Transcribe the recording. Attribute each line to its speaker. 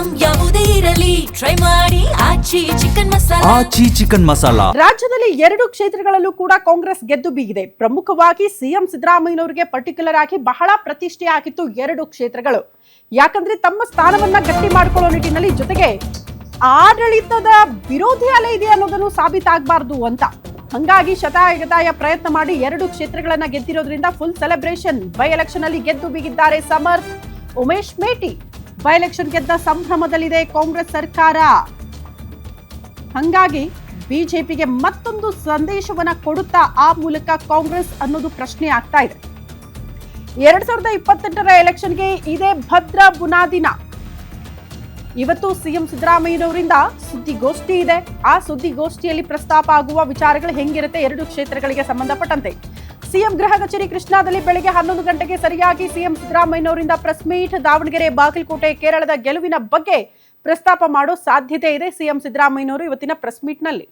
Speaker 1: Item ಯಾವುದೇ ಇರಲಿ try ಮಾಡಿ ಆಚಿ ಚಿಕನ್ ಮಸಾಲಾ.
Speaker 2: ಆಚಿ ಚಿಕನ್ ಮಸಾಲಾ.
Speaker 3: ರಾಜ್ಯದಲ್ಲಿ 2 ಕ್ಷೇತ್ರಗಳಲ್ಲೂ ಕೂಡ ಕಾಂಗ್ರೆಸ್ ಗೆದ್ದು ಬೀಗಿದೆ. ಪ್ರಮುಖವಾಗಿ ಸಿಎಂ ಸಿದ್ದರಾಮಯ್ಯನವರಿಗೆ ಪರ್ಟಿಕ್ಯುಲರ್ ಆಗಿ ಬಹಳ ಪ್ರತಿಷ್ಠೆ ಆಗಿತ್ತು 2 ಕ್ಷೇತ್ರಗಳು. ಯಾಕಂದ್ರೆ ತಮ್ಮ ಸ್ಥಾನವನ್ನ ಗಟ್ಟಿ ಮಾಡಿಕೊಳ್ಳೋ ನಿಟ್ಟಿನಲ್ಲಿ ಜೊತೆಗೆ ಆಡಳಿತದ ವಿರೋಧಿ ಅಲೆ ಇದೆ ಅನ್ನೋದನ್ನು ಸಾಬೀತಾಗಬಾರದು ಅಂತ ಹಂಗಾಗಿ ಶತಾಯಗತಾಯ ಪ್ರಯತ್ನ ಮಾಡಿ 2 ಕ್ಷೇತ್ರಗಳನ್ನ ಗೆದ್ದಿರೋದ್ರಿಂದ ಫುಲ್ ಸೆಲೆಬ್ರೇಷನ್. ಬೈ ಎಲೆಕ್ಷನ್ ಅಲ್ಲಿ ಗೆದ್ದು ಬೀಗಿದ್ದಾರೆ ಸಮರ್ಥ್ ಉಮೇಶ್ ಮೇಟಿ. ಬೈ ಎಲೆಕ್ಷನ್ ಗೆದ್ದ ಸಂಭ್ರಮದಲ್ಲಿದೆ ಕಾಂಗ್ರೆಸ್ ಸರ್ಕಾರ. ಹಂಗಾಗಿ ಬಿಜೆಪಿಗೆ ಮತ್ತೊಂದು ಸಂದೇಶವನ್ನ ಕೊಡುತ್ತಾ ಆ ಮೂಲಕ ಕಾಂಗ್ರೆಸ್ ಅನ್ನೋದು ಪ್ರಶ್ನೆ ಆಗ್ತಾ ಇದೆ. 2028ರ ಎಲೆಕ್ಷನ್ಗೆ ಇದೇ ಭದ್ರ ಬುನಾದಿನ. ಇವತ್ತು ಸಿಎಂ ಸಿದ್ದರಾಮಯ್ಯನವರಿಂದ ಸುದ್ದಿಗೋಷ್ಠಿ ಇದೆ. ಆ ಸುದ್ದಿಗೋಷ್ಠಿಯಲ್ಲಿ ಪ್ರಸ್ತಾಪ ಆಗುವ ವಿಚಾರಗಳು ಹೆಂಗಿರುತ್ತೆ 2 ಕ್ಷೇತ್ರಗಳಿಗೆ ಸಂಬಂಧಪಟ್ಟಂತೆ. ಸಿಎಂ ಗೃಹ ಕಚೇರಿ ಕೃಷ್ಣಾದಲ್ಲಿ ಬೆಳಗ್ಗೆ 11 ಗಂಟೆಗೆ ಸರಿಯಾಗಿ ಸಿಎಂ ಸಿದ್ದರಾಮಯ್ಯನವರಿಂದ ಪ್ರೆಸ್ ಮೀಟ್. ದಾವಣಗೆರೆ, ಬಾಗಲಕೋಟೆ, ಕೇರಳದ ಗೆಲುವಿನ ಬಗ್ಗೆ ಪ್ರಸ್ತಾಪ ಮಾಡೋ ಸಾಧ್ಯತೆ ಇದೆ ಸಿಎಂ ಸಿದ್ದರಾಮಯ್ಯನವರು ಇವತ್ತಿನ ಪ್ರೆಸ್ ಮೀಟ್ನಲ್ಲಿ.